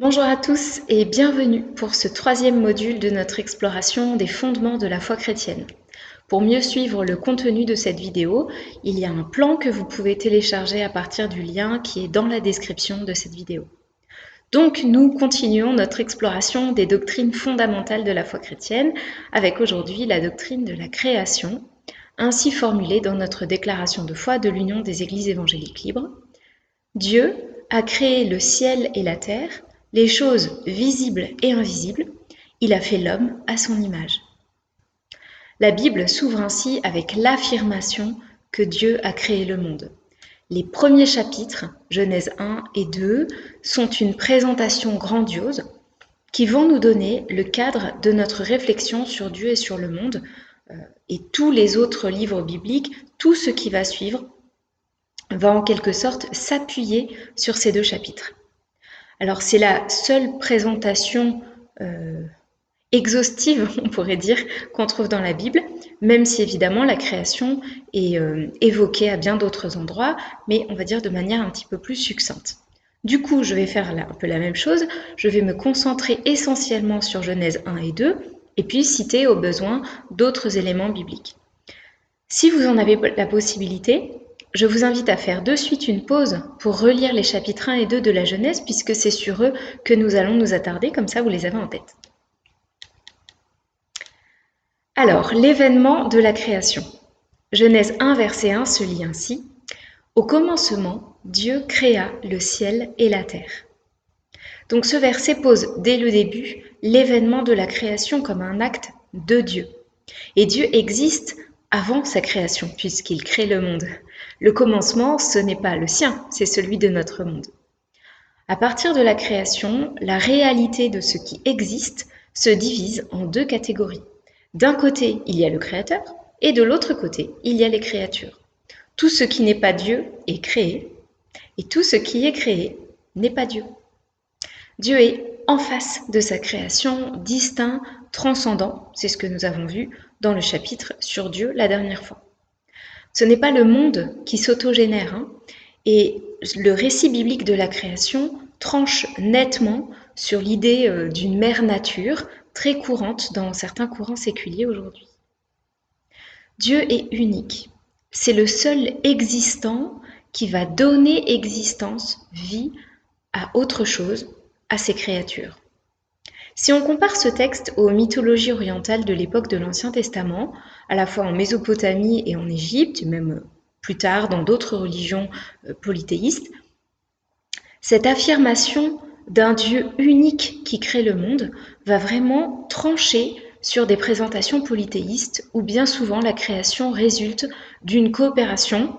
Bonjour à tous et bienvenue pour ce troisième module de notre exploration des fondements de la foi chrétienne. Pour mieux suivre le contenu de cette vidéo, il y a un plan que vous pouvez télécharger à partir du lien qui est dans la description de cette vidéo. Donc nous continuons notre exploration des doctrines fondamentales de la foi chrétienne avec aujourd'hui la doctrine de la création, ainsi formulée dans notre déclaration de foi de l'Union des Églises évangéliques libres. Dieu a créé le ciel et la terre, les choses visibles et invisibles. Il a fait l'homme à son image. La Bible s'ouvre ainsi avec l'affirmation que Dieu a créé le monde. Les premiers chapitres, Genèse 1 et 2, sont une présentation grandiose qui vont nous donner le cadre de notre réflexion sur Dieu et sur le monde, et tous les autres livres bibliques, tout ce qui va suivre va en quelque sorte s'appuyer sur ces deux chapitres. Alors c'est la seule présentation exhaustive, on pourrait dire, qu'on trouve dans la Bible, même si évidemment la création est évoquée à bien d'autres endroits, mais on va dire de manière un petit peu plus succincte. Du coup, je vais faire un peu la même chose, je vais me concentrer essentiellement sur Genèse 1 et 2, et puis citer au besoin d'autres éléments bibliques. Si vous en avez la possibilité, je vous invite à faire de suite une pause pour relire les chapitres 1 et 2 de la Genèse, puisque c'est sur eux que nous allons nous attarder, comme ça vous les avez en tête. Alors, l'événement de la création. Genèse 1, verset 1 se lit ainsi. Au commencement, Dieu créa le ciel et la terre. Donc ce verset pose dès le début l'événement de la création comme un acte de Dieu. Et Dieu existe avant sa création, puisqu'il crée le monde. Le commencement, ce n'est pas le sien, c'est celui de notre monde. À partir de la création, la réalité de ce qui existe se divise en deux catégories. D'un côté, il y a le Créateur, et de l'autre côté, il y a les créatures. Tout ce qui n'est pas Dieu est créé, et tout ce qui est créé n'est pas Dieu. Dieu est en face de sa création, distinct, transcendant, c'est ce que nous avons vu dans le chapitre sur Dieu la dernière fois. Ce n'est pas le monde qui s'autogénère, et le récit biblique de la création tranche nettement sur l'idée d'une mère nature, très courante dans certains courants séculiers aujourd'hui. Dieu est unique, c'est le seul existant qui va donner existence, vie à autre chose, à ses créatures. Si on compare ce texte aux mythologies orientales de l'époque de l'Ancien Testament, à la fois en Mésopotamie et en Égypte, même plus tard dans d'autres religions polythéistes, cette affirmation d'un Dieu unique qui crée le monde va vraiment trancher sur des présentations polythéistes où bien souvent la création résulte d'une coopération,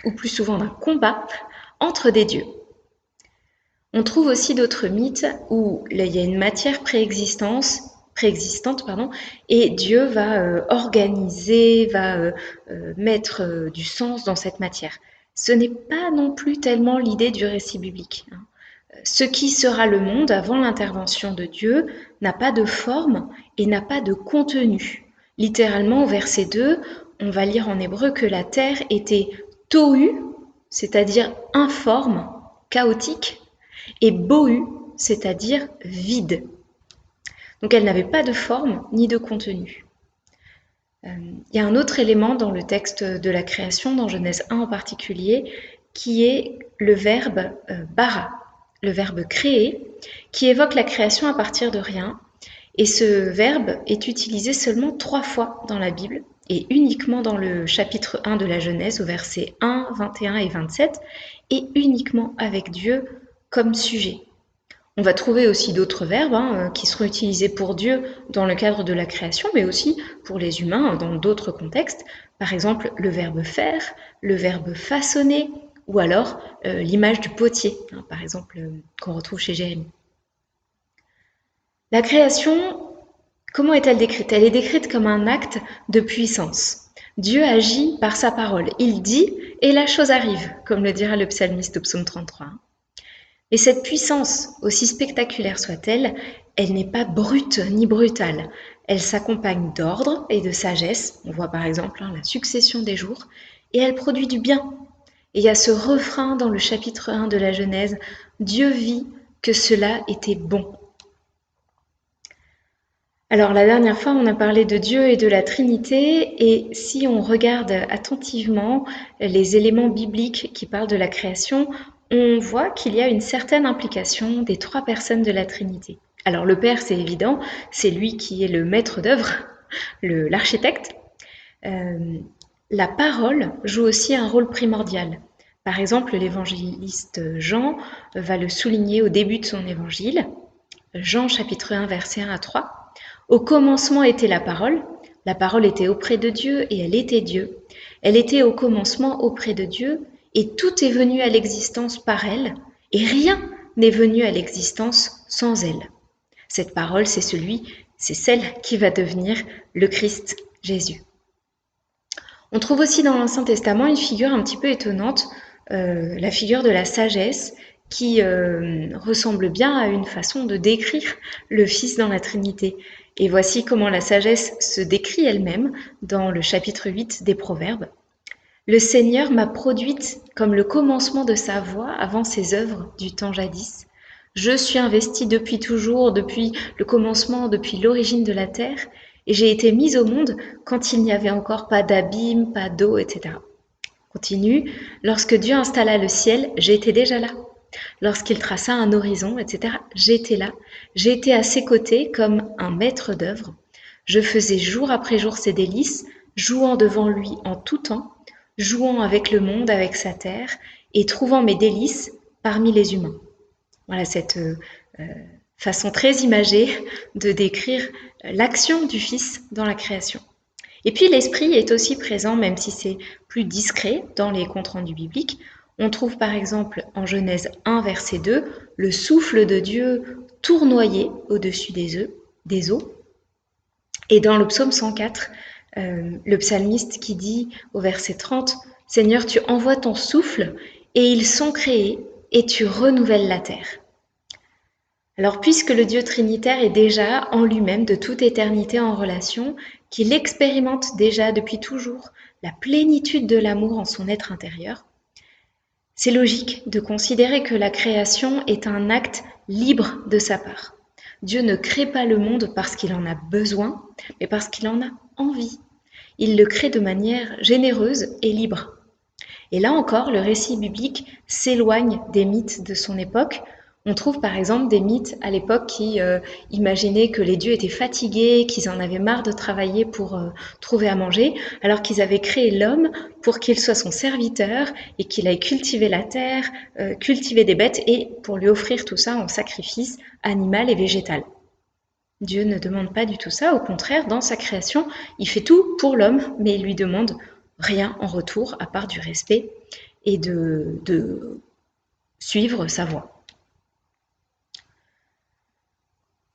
ou plus souvent d'un combat, entre des dieux. On trouve aussi d'autres mythes où il y a une matière préexistante, et Dieu va organiser, va mettre du sens dans cette matière. Ce n'est pas non plus tellement l'idée du récit biblique. Ce qui sera le monde avant l'intervention de Dieu n'a pas de forme et n'a pas de contenu. Littéralement, au verset 2, on va lire en hébreu que la terre était tohu, c'est-à-dire informe, chaotique, et bohu, c'est-à-dire vide. Donc elle n'avait pas de forme ni de contenu. Il y a un autre élément dans le texte de la création, dans Genèse 1 en particulier, qui est le verbe bara, le verbe créer, qui évoque la création à partir de rien. Et ce verbe est utilisé seulement 3 fois dans la Bible, et uniquement dans le chapitre 1 de la Genèse, au verset 1, 21 et 27, et uniquement avec Dieu comme sujet. On va trouver aussi d'autres verbes qui seront utilisés pour Dieu dans le cadre de la création, mais aussi pour les humains dans d'autres contextes. Par exemple, le verbe faire, le verbe façonner, ou alors l'image du potier, par exemple, qu'on retrouve chez Jérémie. La création, comment est-elle décrite? Elle est décrite comme un acte de puissance. Dieu agit par sa parole. Il dit et la chose arrive, comme le dira le psalmiste au psaume 33. Et cette puissance, aussi spectaculaire soit-elle, elle n'est pas brute ni brutale. Elle s'accompagne d'ordre et de sagesse. On voit par exemple la succession des jours. Et elle produit du bien. Et il y a ce refrain dans le chapitre 1 de la Genèse. Dieu vit que cela était bon. Alors la dernière fois, on a parlé de Dieu et de la Trinité, et si on regarde attentivement les éléments bibliques qui parlent de la création, on voit qu'il y a une certaine implication des trois personnes de la Trinité. Alors le Père, c'est évident, c'est lui qui est le maître d'œuvre, l'architecte. La parole joue aussi un rôle primordial. Par exemple, l'évangéliste Jean va le souligner au début de son évangile. Jean chapitre 1, versets 1 à 3. Au commencement était la parole était auprès de Dieu et elle était Dieu. Elle était au commencement auprès de Dieu et tout est venu à l'existence par elle et rien n'est venu à l'existence sans elle. Cette parole, c'est celle qui va devenir le Christ Jésus. On trouve aussi dans l'Ancien Testament une figure un petit peu étonnante, la figure de la sagesse, qui ressemble bien à une façon de décrire le Fils dans la Trinité. Et voici comment la sagesse se décrit elle-même dans le chapitre 8 des Proverbes. Le Seigneur m'a produite comme le commencement de sa voix avant ses œuvres du temps jadis. Je suis investie depuis toujours, depuis le commencement, depuis l'origine de la terre, et j'ai été mise au monde quand il n'y avait encore pas d'abîme, pas d'eau, etc. Continue. Lorsque Dieu installa le ciel, j'étais déjà là. Lorsqu'il traça un horizon, etc., j'étais là. J'étais à ses côtés comme un maître d'œuvre. Je faisais jour après jour ses délices, jouant devant lui en tout temps, jouant avec le monde, avec sa terre, et trouvant mes délices parmi les humains. Voilà cette façon très imagée de décrire l'action du Fils dans la création. Et puis l'Esprit est aussi présent, même si c'est plus discret dans les comptes rendus bibliques. On trouve par exemple en Genèse 1, verset 2, le souffle de Dieu tournoyait au-dessus des eaux. Et dans le psaume 104, le psalmiste qui dit au verset 30, « Seigneur, tu envoies ton souffle et ils sont créés et tu renouvelles la terre. » Alors puisque le Dieu trinitaire est déjà en lui-même de toute éternité en relation, qu'il expérimente déjà depuis toujours la plénitude de l'amour en son être intérieur, c'est logique de considérer que la création est un acte libre de sa part. Dieu ne crée pas le monde parce qu'il en a besoin, mais parce qu'il en a envie. Il le crée de manière généreuse et libre. Et là encore, le récit biblique s'éloigne des mythes de son époque. On trouve par exemple des mythes à l'époque qui imaginaient que les dieux étaient fatigués, qu'ils en avaient marre de travailler pour trouver à manger, alors qu'ils avaient créé l'homme pour qu'il soit son serviteur et qu'il aille cultiver la terre, cultiver des bêtes et pour lui offrir tout ça en sacrifice animal et végétal. Dieu ne demande pas du tout ça, au contraire, dans sa création, il fait tout pour l'homme, mais il lui demande rien en retour à part du respect et de suivre sa voie.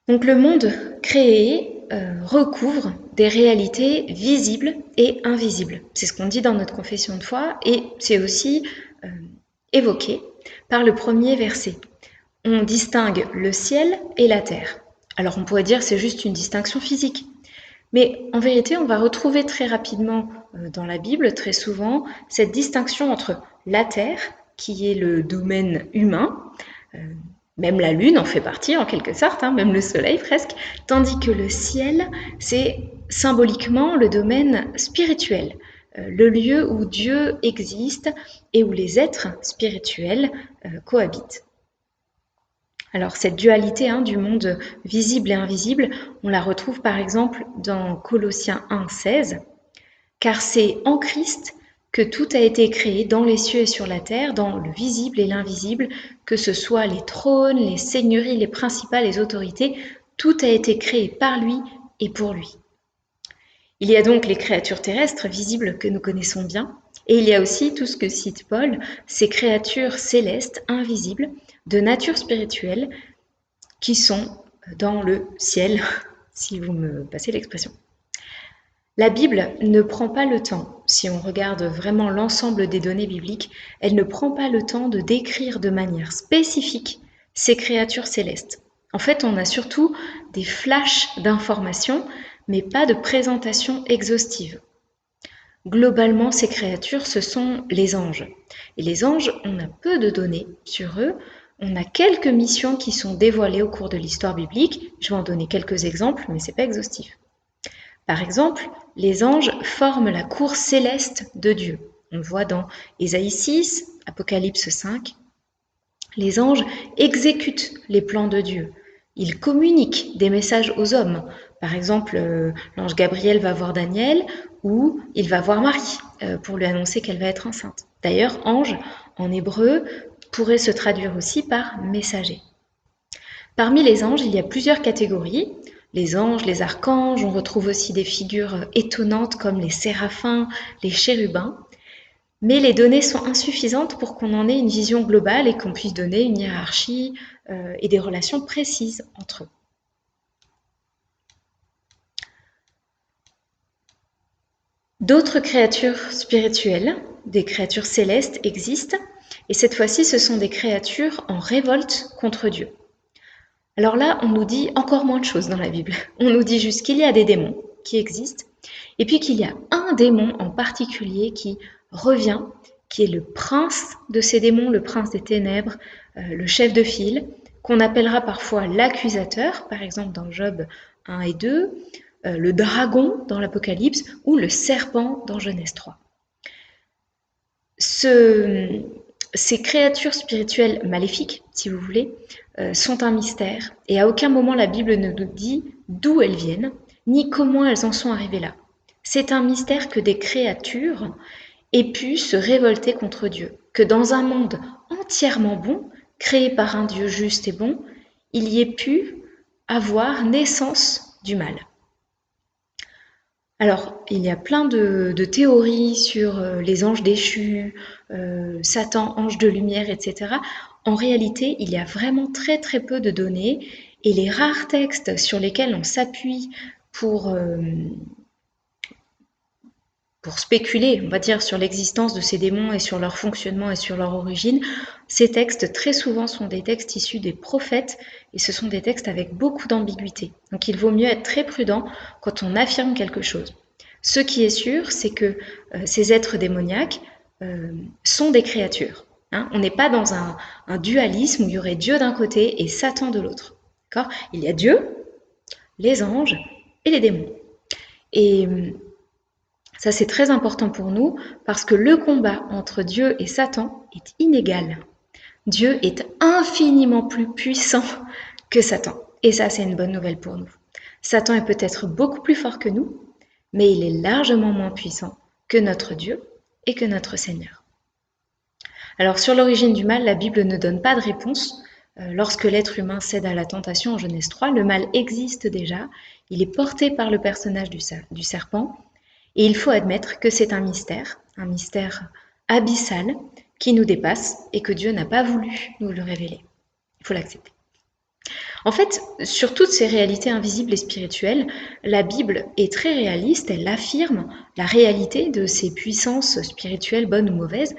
Donc le monde créé recouvre des réalités visibles et invisibles. C'est ce qu'on dit dans notre confession de foi et c'est aussi évoqué par le premier verset. On distingue le ciel et la terre. Alors on pourrait dire que c'est juste une distinction physique. Mais en vérité, on va retrouver très rapidement dans la Bible, très souvent, cette distinction entre la terre, qui est le domaine humain, même la lune en fait partie en quelque sorte, même le soleil presque, tandis que le ciel, c'est symboliquement le domaine spirituel, le lieu où Dieu existe et où les êtres spirituels cohabitent. Alors cette dualité du monde visible et invisible, on la retrouve par exemple dans Colossiens 1, 16, « Car c'est en Christ que tout a été créé dans les cieux et sur la terre, dans le visible et l'invisible, que ce soit les trônes, les seigneuries, les principats, les autorités, tout a été créé par lui et pour lui. » Il y a donc les créatures terrestres visibles que nous connaissons bien, et il y a aussi tout ce que cite Paul, ces créatures célestes, invisibles, de nature spirituelle, qui sont dans le ciel, si vous me passez l'expression. La Bible ne prend pas le temps, si on regarde vraiment l'ensemble des données bibliques, elle ne prend pas le temps de décrire de manière spécifique ces créatures célestes. En fait, on a surtout des flashs d'informations, mais pas de présentation exhaustive. Globalement, ces créatures, ce sont les anges. Et les anges, on a peu de données sur eux. on a quelques missions qui sont dévoilées au cours de l'histoire biblique. Je vais en donner quelques exemples, mais ce n'est pas exhaustif. Par exemple, les anges forment la cour céleste de Dieu. On le voit dans Ésaïe 6, Apocalypse 5. Les anges exécutent les plans de Dieu. Ils communiquent des messages aux hommes. Par exemple, l'ange Gabriel va voir Daniel ou il va voir Marie pour lui annoncer qu'elle va être enceinte. D'ailleurs, ange en hébreu pourrait se traduire aussi par messager. Parmi les anges, il y a plusieurs catégories. Les anges, les archanges, on retrouve aussi des figures étonnantes comme les séraphins, les chérubins. Mais les données sont insuffisantes pour qu'on en ait une vision globale et qu'on puisse donner une hiérarchie et des relations précises entre eux. D'autres créatures spirituelles, des créatures célestes existent, et cette fois-ci, ce sont des créatures en révolte contre Dieu. Alors là, on nous dit encore moins de choses dans la Bible. On nous dit juste qu'il y a des démons qui existent, et puis qu'il y a un démon en particulier qui revient, qui est le prince de ces démons, le prince des ténèbres, le chef de file, qu'on appellera parfois l'accusateur, par exemple dans Job 1 et 2, le dragon dans l'Apocalypse ou le serpent dans Genèse 3. Ces créatures spirituelles maléfiques, si vous voulez, sont un mystère et à aucun moment la Bible ne nous dit d'où elles viennent, ni comment elles en sont arrivées là. C'est un mystère que des créatures aient pu se révolter contre Dieu, que dans un monde entièrement bon, créé par un Dieu juste et bon, il y ait pu avoir naissance du mal. Alors, il y a plein de théories sur les anges déchus, Satan, ange de lumière, etc. En réalité, il y a vraiment très très peu de données et les rares textes sur lesquels on s'appuie pour spéculer, on va dire, sur l'existence de ces démons et sur leur fonctionnement et sur leur origine, ces textes très souvent sont des textes issus des prophètes et ce sont des textes avec beaucoup d'ambiguïté. Donc il vaut mieux être très prudent quand on affirme quelque chose. Ce qui est sûr, c'est que ces êtres démoniaques sont des créatures. Hein. On n'est pas dans un dualisme où il y aurait Dieu d'un côté et Satan de l'autre. D'accord ? Il y a Dieu, les anges et les démons. Et ça, c'est très important pour nous parce que le combat entre Dieu et Satan est inégal. Dieu est infiniment plus puissant que Satan. Et ça, c'est une bonne nouvelle pour nous. Satan est peut-être beaucoup plus fort que nous, mais il est largement moins puissant que notre Dieu et que notre Seigneur. Alors, sur l'origine du mal, la Bible ne donne pas de réponse. Lorsque l'être humain cède à la tentation en Genèse 3, le mal existe déjà. Il est porté par le personnage du serpent. Et il faut admettre que c'est un mystère abyssal qui nous dépasse et que Dieu n'a pas voulu nous le révéler. Il faut l'accepter. En fait, sur toutes ces réalités invisibles et spirituelles, la Bible est très réaliste, elle affirme la réalité de ces puissances spirituelles bonnes ou mauvaises,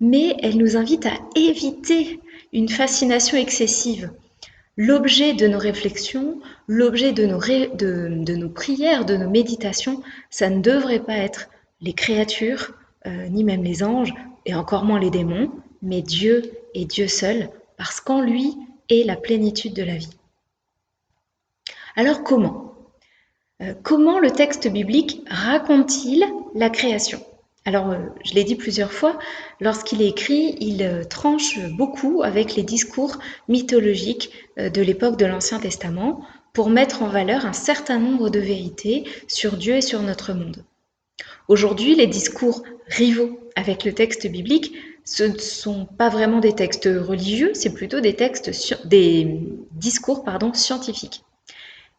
mais elle nous invite à éviter une fascination excessive. L'objet de nos réflexions, l'objet de nos prières, de nos méditations, ça ne devrait pas être les créatures, ni même les anges, et encore moins les démons, mais Dieu et Dieu seul, parce qu'en lui est la plénitude de la vie. Alors comment ? Comment le texte biblique raconte-t-il la création ? Alors, je l'ai dit plusieurs fois, lorsqu'il est écrit, il tranche beaucoup avec les discours mythologiques de l'époque de l'Ancien Testament pour mettre en valeur un certain nombre de vérités sur Dieu et sur notre monde. Aujourd'hui, les discours rivaux avec le texte biblique, ce ne sont pas vraiment des textes religieux, c'est plutôt des discours scientifiques.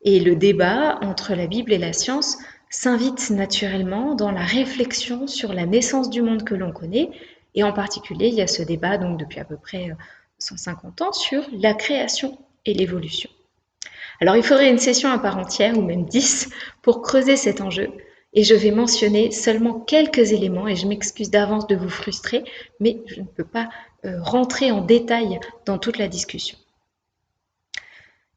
Et le débat entre la Bible et la science s'invite naturellement dans la réflexion sur la naissance du monde que l'on connaît. Et en particulier, il y a ce débat donc depuis à peu près 150 ans sur la création et l'évolution. Alors il faudrait une session à part entière, ou même 10, pour creuser cet enjeu. Et je vais mentionner seulement quelques éléments, et je m'excuse d'avance de vous frustrer, mais je ne peux pas rentrer en détail dans toute la discussion.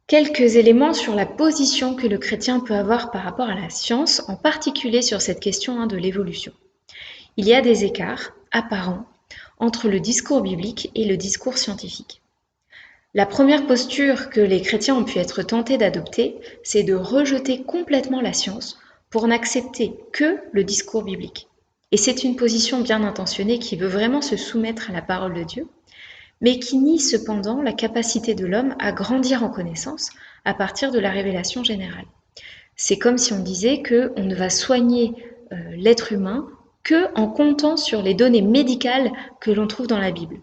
Quelques éléments sur la position que le chrétien peut avoir par rapport à la science, en particulier sur cette question de l'évolution. Il y a des écarts apparents entre le discours biblique et le discours scientifique. La première posture que les chrétiens ont pu être tentés d'adopter, c'est de rejeter complètement la science pour n'accepter que le discours biblique. Et c'est une position bien intentionnée qui veut vraiment se soumettre à la parole de Dieu, mais qui nie cependant la capacité de l'homme à grandir en connaissance à partir de la révélation générale. C'est comme si on disait qu'on ne va soigner l'être humain que en comptant sur les données médicales que l'on trouve dans la Bible.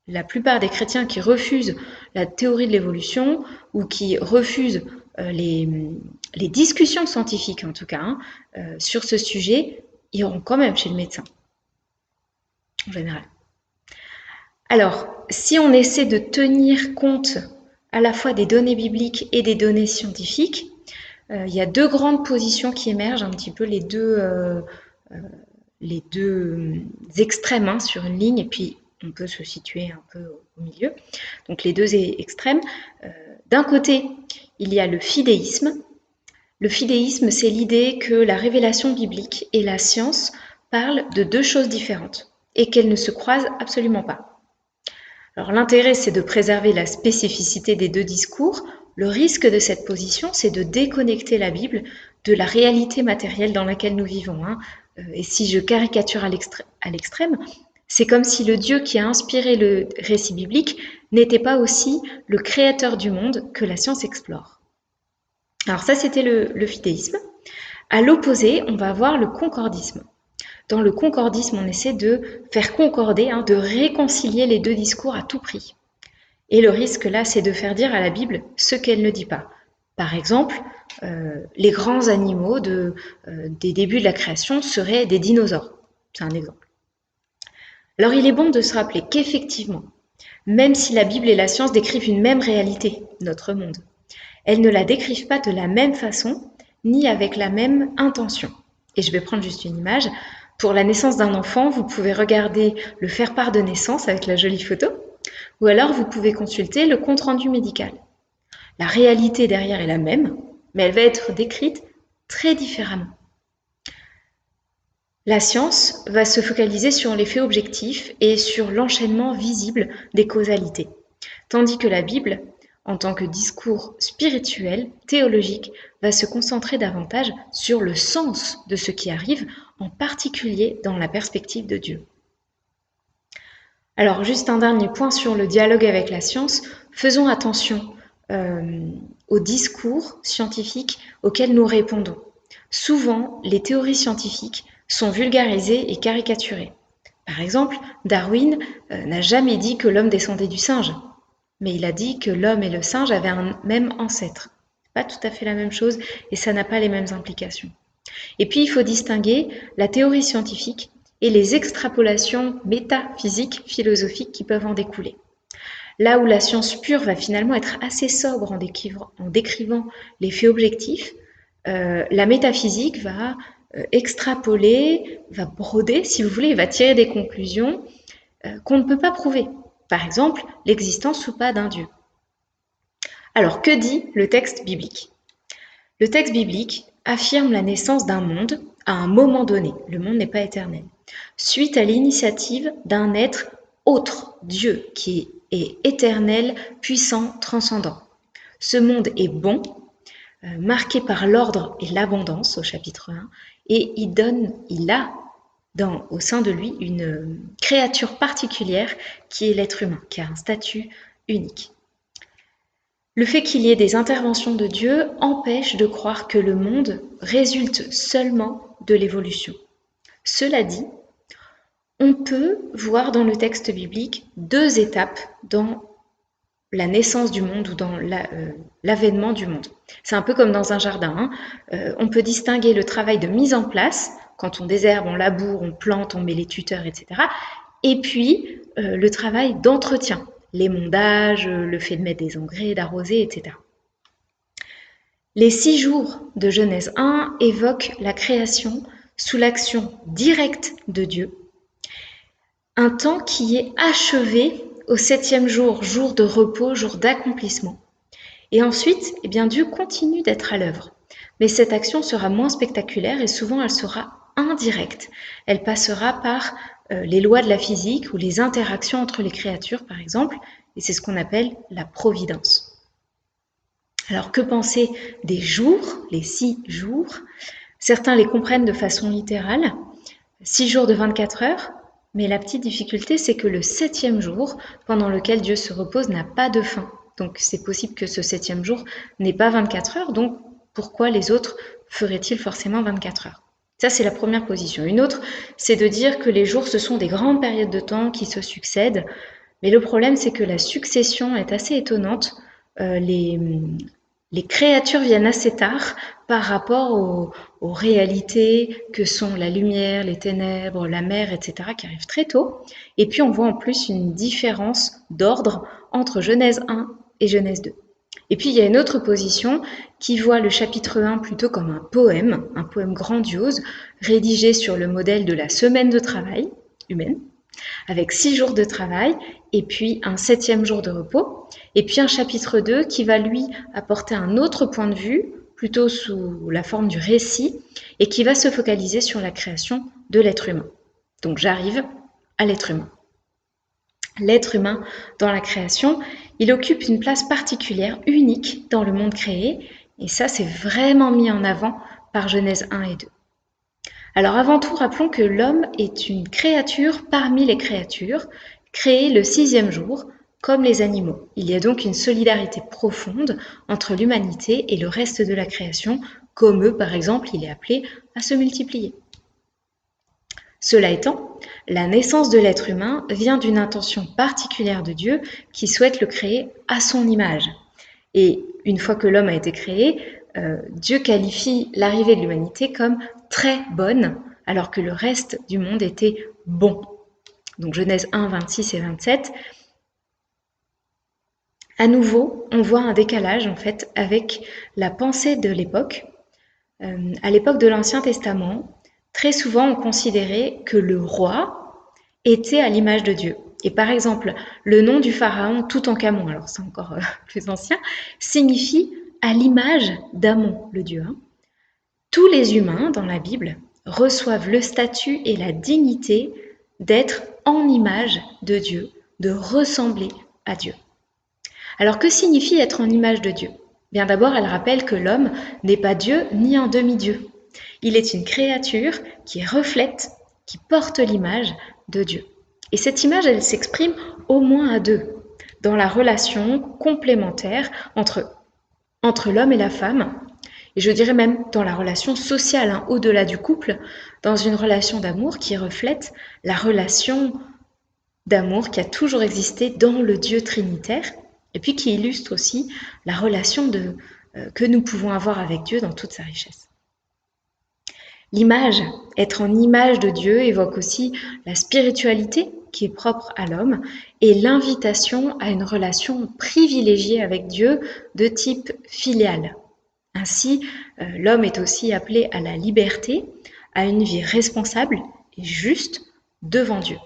La plupart des chrétiens qui refusent la théorie de l'évolution ou qui refusent les discussions scientifiques, en tout cas, sur ce sujet, iront quand même chez le médecin, en général. Alors, si on essaie de tenir compte à la fois des données bibliques et des données scientifiques, il y a deux grandes positions qui émergent, un petit peu les deux extrêmes sur une ligne, et puis on peut se situer un peu au milieu. Donc les deux extrêmes. D'un côté, il y a le fidéisme. Le fidéisme, c'est l'idée que la révélation biblique et la science parlent de deux choses différentes et qu'elles ne se croisent absolument pas. Alors l'intérêt, c'est de préserver la spécificité des deux discours. Le risque de cette position, c'est de déconnecter la Bible de la réalité matérielle dans laquelle nous vivons. Et si je caricature à l'extrême, c'est comme si le Dieu qui a inspiré le récit biblique n'était pas aussi le créateur du monde que la science explore. Alors ça, c'était le fidéisme. À l'opposé, on va avoir le concordisme. Dans le concordisme, on essaie de faire concorder, de réconcilier les deux discours à tout prix. Et le risque là, c'est de faire dire à la Bible ce qu'elle ne dit pas. Par exemple, les grands animaux des débuts de la création seraient des dinosaures. C'est un exemple. Alors il est bon de se rappeler qu'effectivement, même si la Bible et la science décrivent une même réalité, notre monde, elles ne la décrivent pas de la même façon, ni avec la même intention. Et je vais prendre juste une image. Pour la naissance d'un enfant, vous pouvez regarder le faire-part de naissance avec la jolie photo, ou alors vous pouvez consulter le compte-rendu médical. La réalité derrière est la même, mais elle va être décrite très différemment. La science va se focaliser sur les faits objectifs et sur l'enchaînement visible des causalités, tandis que la Bible, en tant que discours spirituel, théologique, va se concentrer davantage sur le sens de ce qui arrive, en particulier dans la perspective de Dieu. Alors, juste un dernier point sur le dialogue avec la science. Faisons attention aux discours scientifiques auxquels nous répondons. Souvent, les théories scientifiques sont vulgarisées et caricaturées. Par exemple, Darwin n'a jamais dit que l'homme descendait du singe, mais il a dit que l'homme et le singe avaient un même ancêtre. Pas tout à fait la même chose et ça n'a pas les mêmes implications. Et puis, il faut distinguer la théorie scientifique et les extrapolations métaphysiques, philosophiques qui peuvent en découler. Là où la science pure va finalement être assez sobre en décrivant les faits objectifs, la métaphysique va extrapoler, va broder, si vous voulez, va tirer des conclusions qu'on ne peut pas prouver. Par exemple, l'existence ou pas d'un Dieu. Alors, que dit le texte biblique ? Le texte biblique affirme la naissance d'un monde à un moment donné, le monde n'est pas éternel, suite à l'initiative d'un être autre, Dieu, qui est éternel, puissant, transcendant. Ce monde est bon, marqué par l'ordre et l'abondance au chapitre 1, et il a au sein de lui une créature particulière qui est l'être humain, qui a un statut unique. Le fait qu'il y ait des interventions de Dieu empêche de croire que le monde résulte seulement de l'évolution. Cela dit, on peut voir dans le texte biblique deux étapes dans la naissance du monde ou dans l'avènement du monde. C'est un peu comme dans un jardin. On peut distinguer le travail de mise en place, quand on désherbe, on laboure, on plante, on met les tuteurs, etc. Et puis le travail d'entretien, l'émondages, le fait de mettre des engrais, d'arroser, etc. Les 6 jours de Genèse 1 évoquent la création sous l'action directe de Dieu, un temps qui est achevé au 7e jour, jour de repos, jour d'accomplissement. Et ensuite, Dieu continue d'être à l'œuvre. Mais cette action sera moins spectaculaire et souvent elle sera indirecte. Elle passera par les lois de la physique ou les interactions entre les créatures, par exemple, et c'est ce qu'on appelle la providence. Alors que penser des jours, les 6 jours? Certains les comprennent de façon littérale, 6 jours de 24 heures, mais la petite difficulté, c'est que le 7e jour, pendant lequel Dieu se repose, n'a pas de fin. Donc c'est possible que ce 7e jour n'ait pas 24 heures, donc pourquoi les autres feraient-ils forcément 24 heures? Ça, c'est la première position. Une autre, c'est de dire que les jours, ce sont des grandes périodes de temps qui se succèdent, mais le problème, c'est que la succession est assez étonnante. Les créatures viennent assez tard par rapport aux réalités que sont la lumière, les ténèbres, la mer, etc., qui arrivent très tôt. Et puis on voit en plus une différence d'ordre entre Genèse 1 et Genèse 2. Et puis il y a une autre position qui voit le chapitre 1 plutôt comme un poème grandiose, rédigé sur le modèle de la semaine de travail humaine, avec 6 jours de travail et puis un 7e jour de repos, et puis un chapitre 2 qui va lui apporter un autre point de vue, plutôt sous la forme du récit, et qui va se focaliser sur la création de l'être humain. Donc j'arrive à l'être humain. L'être humain dans la création, il occupe une place particulière, unique dans le monde créé, et ça c'est vraiment mis en avant par Genèse 1 et 2. Alors avant tout, rappelons que l'homme est une créature parmi les créatures, créée le 6e jour, comme les animaux. Il y a donc une solidarité profonde entre l'humanité et le reste de la création, comme eux, par exemple, il est appelé à se multiplier. Cela étant, la naissance de l'être humain vient d'une intention particulière de Dieu qui souhaite le créer à son image. Et une fois que l'homme a été créé, Dieu qualifie l'arrivée de l'humanité comme très bonne, alors que le reste du monde était bon. Donc Genèse 1, 26 et 27. À nouveau, on voit un décalage en fait avec la pensée de l'époque. À l'époque de l'Ancien Testament, très souvent on considérait que le roi était à l'image de Dieu. Et par exemple, le nom du pharaon Toutankhamon, alors c'est encore plus ancien, signifie à l'image d'Amon, le dieu. Tous les humains dans la Bible reçoivent le statut et la dignité d'être en image de Dieu, de ressembler à Dieu. Alors que signifie être en image de Dieu? Bien d'abord, elle rappelle que l'homme n'est pas Dieu ni un demi-dieu. Il est une créature qui reflète, qui porte l'image de Dieu. Et cette image, elle s'exprime au moins à deux, dans la relation complémentaire entre l'homme et la femme, et je dirais même dans la relation sociale, au-delà du couple, dans une relation d'amour qui reflète la relation d'amour qui a toujours existé dans le Dieu trinitaire, et puis qui illustre aussi la relation que nous pouvons avoir avec Dieu dans toute sa richesse. L'image, être en image de Dieu, évoque aussi la spiritualité qui est propre à l'homme et l'invitation à une relation privilégiée avec Dieu de type filial. Ainsi, l'homme est aussi appelé à la liberté, à une vie responsable et juste devant Dieu.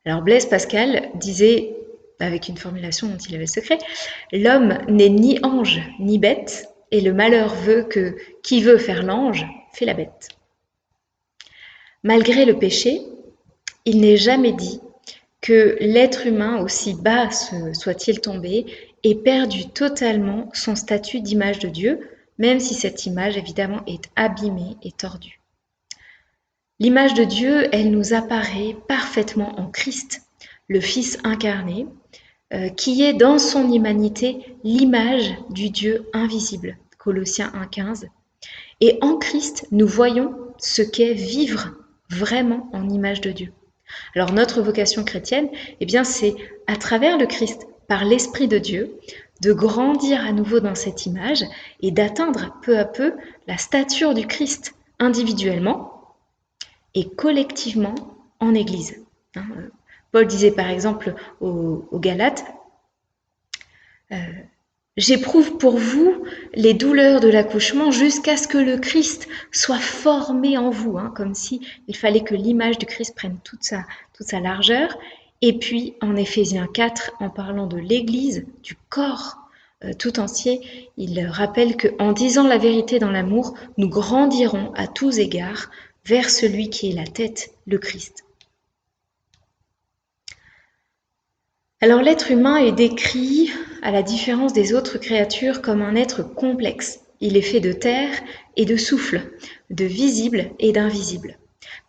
Alors Blaise Pascal disait, avec une formulation dont il avait le secret, « L'homme n'est ni ange ni bête, et le malheur veut que qui veut faire l'ange fait la bête. » Malgré le péché, il n'est jamais dit que l'être humain, aussi bas soit-il tombé, ait perdu totalement son statut d'image de Dieu, même si cette image, évidemment, est abîmée et tordue. L'image de Dieu, elle nous apparaît parfaitement en Christ, le Fils incarné, qui est dans son humanité l'image du Dieu invisible, Colossiens 1,15. Et en Christ, nous voyons ce qu'est vivre vraiment en image de Dieu. Alors notre vocation chrétienne, eh bien, c'est à travers le Christ, par l'Esprit de Dieu, de grandir à nouveau dans cette image et d'atteindre peu à peu la stature du Christ individuellement et collectivement en Église. Paul disait par exemple aux Galates, j'éprouve pour vous les douleurs de l'accouchement jusqu'à ce que le Christ soit formé en vous, comme si il fallait que l'image du Christ prenne toute sa largeur. Et puis en Éphésiens 4, en parlant de l'Église, du corps tout entier, il rappelle qu'en disant la vérité dans l'amour, nous grandirons à tous égards vers celui qui est la tête, le Christ. Alors l'être humain est décrit, à la différence des autres créatures, comme un être complexe. Il est fait de terre et de souffle, de visible et d'invisible.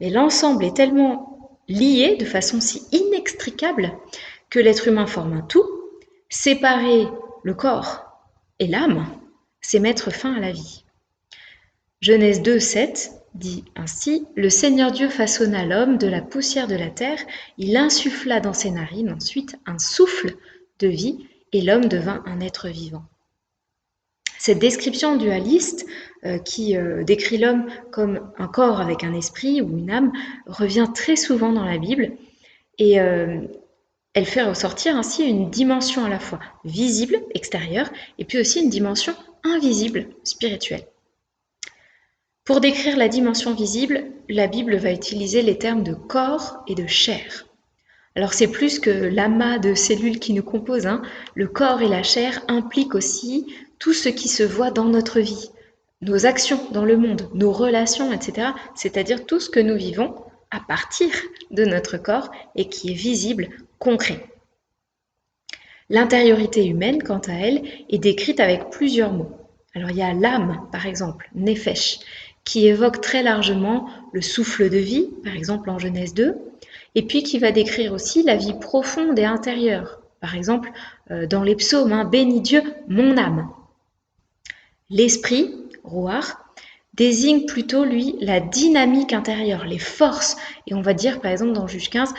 Mais l'ensemble est tellement lié de façon si inextricable que l'être humain forme un tout. Séparer le corps et l'âme, c'est mettre fin à la vie. Genèse 2:7 dit ainsi: Le Seigneur Dieu façonna l'homme de la poussière de la terre, il insuffla dans ses narines ensuite un souffle de vie, et l'homme devint un être vivant. Cette description dualiste qui décrit l'homme comme un corps avec un esprit ou une âme revient très souvent dans la Bible, et elle fait ressortir ainsi une dimension à la fois visible, extérieure, et puis aussi une dimension invisible, spirituelle. Pour décrire la dimension visible, la Bible va utiliser les termes de corps et de chair. Alors c'est plus que l'amas de cellules qui nous composent, hein. Le corps et la chair impliquent aussi tout ce qui se voit dans notre vie, nos actions dans le monde, nos relations, etc. C'est-à-dire tout ce que nous vivons à partir de notre corps et qui est visible, concret. L'intériorité humaine, quant à elle, est décrite avec plusieurs mots. Alors il y a l'âme, par exemple, nefesh, qui évoque très largement le souffle de vie, par exemple en Genèse 2, et puis qui va décrire aussi la vie profonde et intérieure, par exemple dans les psaumes, hein, bénis Dieu, mon âme. L'esprit, roar, désigne plutôt, lui, la dynamique intérieure, les forces, et on va dire, par exemple, dans Juge 15,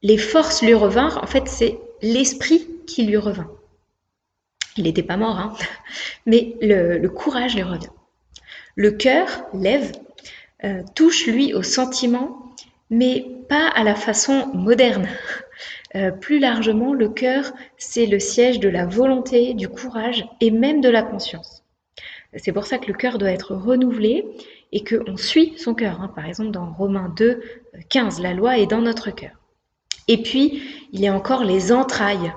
les forces lui revinrent, en fait, c'est l'esprit qui lui revint. Il n'était pas mort, hein, mais le courage lui revient. Le cœur, lève, touche, lui, au sentiment, mais pas à la façon moderne. Plus largement, le cœur, c'est le siège de la volonté, du courage et même de la conscience. C'est pour ça que le cœur doit être renouvelé et qu'on suit son cœur. Hein. Par exemple, dans Romains 2, 15, la loi est dans notre cœur. Et puis, il y a encore les entrailles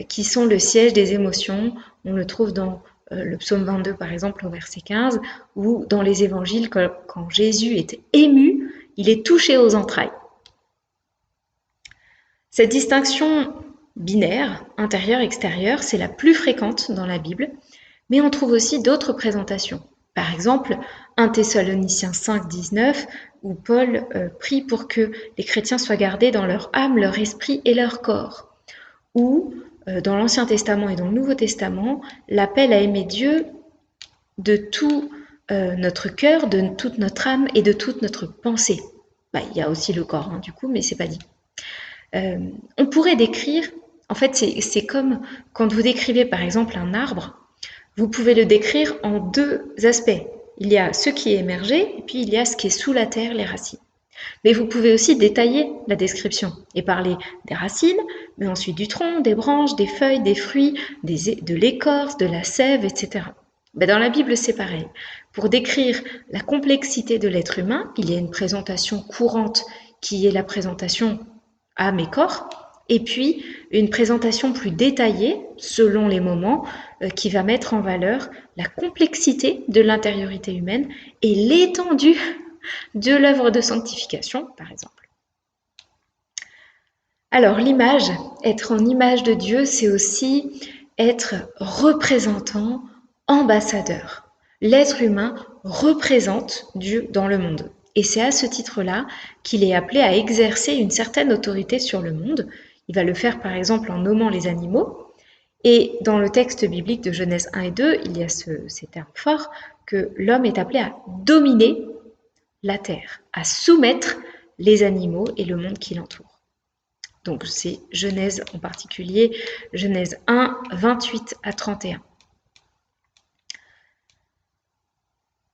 qui sont le siège des émotions. On le trouve dans le psaume 22, par exemple, au verset 15, ou dans les évangiles, quand Jésus est ému, il est touché aux entrailles. Cette distinction binaire, intérieur-extérieur, c'est la plus fréquente dans la Bible, mais on trouve aussi d'autres présentations. Par exemple, 1 Thessaloniciens 5, 19, où Paul prie pour que les chrétiens soient gardés dans leur âme, leur esprit et leur corps. Ou, dans l'Ancien Testament et dans le Nouveau Testament, l'appel à aimer Dieu de tout notre cœur, de toute notre âme et de toute notre pensée. Il y a aussi le corps, hein, du coup, mais c'est pas dit. On pourrait décrire, en fait, c'est comme quand vous décrivez par exemple un arbre, vous pouvez le décrire en deux aspects. Il y a ce qui est émergé et puis il y a ce qui est sous la terre, les racines. Mais vous pouvez aussi détailler la description et parler des racines, mais ensuite du tronc, des branches, des feuilles, des fruits, de l'écorce, de la sève, etc. Dans la Bible, c'est pareil. Pour décrire la complexité de l'être humain, il y a une présentation courante qui est la présentation âme et corps, et puis une présentation plus détaillée, selon les moments, qui va mettre en valeur la complexité de l'intériorité humaine et l'étendue de l'œuvre de sanctification, par exemple. Alors l'image, être en image de Dieu, c'est aussi être représentant, ambassadeur. L'être humain représente Dieu dans le monde. Et c'est à ce titre-là qu'il est appelé à exercer une certaine autorité sur le monde. Il va le faire par exemple en nommant les animaux. Et dans le texte biblique de Genèse 1 et 2, il y a ces termes forts que l'homme est appelé à dominer la terre, à soumettre les animaux et le monde qui l'entoure. Donc c'est Genèse en particulier, Genèse 1, 28 à 31.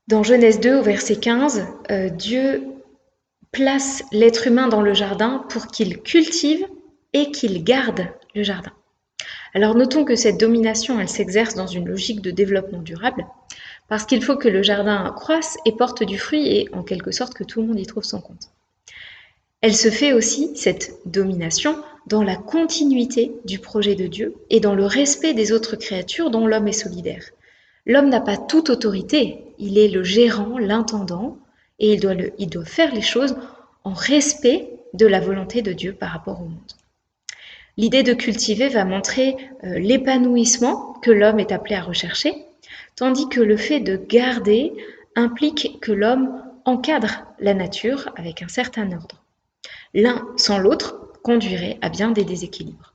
Dans Genèse 2, au verset 15, Dieu place l'être humain dans le jardin pour qu'il cultive et qu'il garde le jardin. Alors notons que cette domination, elle s'exerce dans une logique de développement durable, parce qu'il faut que le jardin croisse et porte du fruit et en quelque sorte que tout le monde y trouve son compte. Elle se fait aussi, cette domination, dans la continuité du projet de Dieu et dans le respect des autres créatures dont l'homme est solidaire. L'homme n'a pas toute autorité, il est le gérant, l'intendant, et il doit faire les choses en respect de la volonté de Dieu par rapport au monde. L'idée de cultiver va montrer l'épanouissement que l'homme est appelé à rechercher, tandis que le fait de garder implique que l'homme encadre la nature avec un certain ordre. L'un sans l'autre conduirait à bien des déséquilibres.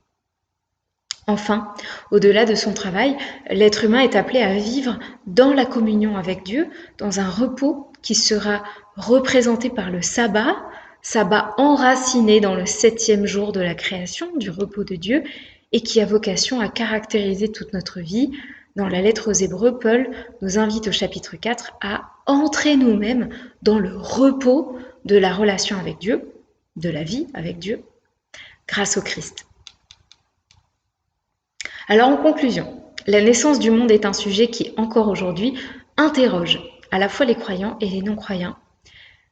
Enfin, au-delà de son travail, l'être humain est appelé à vivre dans la communion avec Dieu, dans un repos qui sera représenté par le sabbat, sabbat enraciné dans le 7e jour de la création, du repos de Dieu, et qui a vocation à caractériser toute notre vie. Dans la lettre aux Hébreux, Paul nous invite au chapitre 4 à entrer nous-mêmes dans le repos de la relation avec Dieu, de la vie avec Dieu, grâce au Christ. Alors en conclusion, la naissance du monde est un sujet qui, encore aujourd'hui, interroge à la fois les croyants et les non-croyants.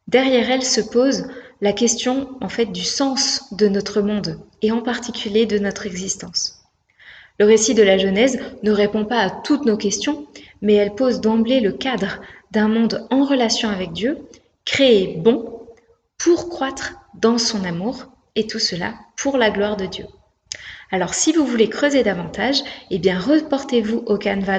Derrière elle se pose la question en fait du sens de notre monde et en particulier de notre existence. Le récit de la Genèse ne répond pas à toutes nos questions, mais elle pose d'emblée le cadre d'un monde en relation avec Dieu, créé bon pour croître dans son amour, et tout cela pour la gloire de Dieu. Alors si vous voulez creuser davantage, eh bien reportez-vous au Canva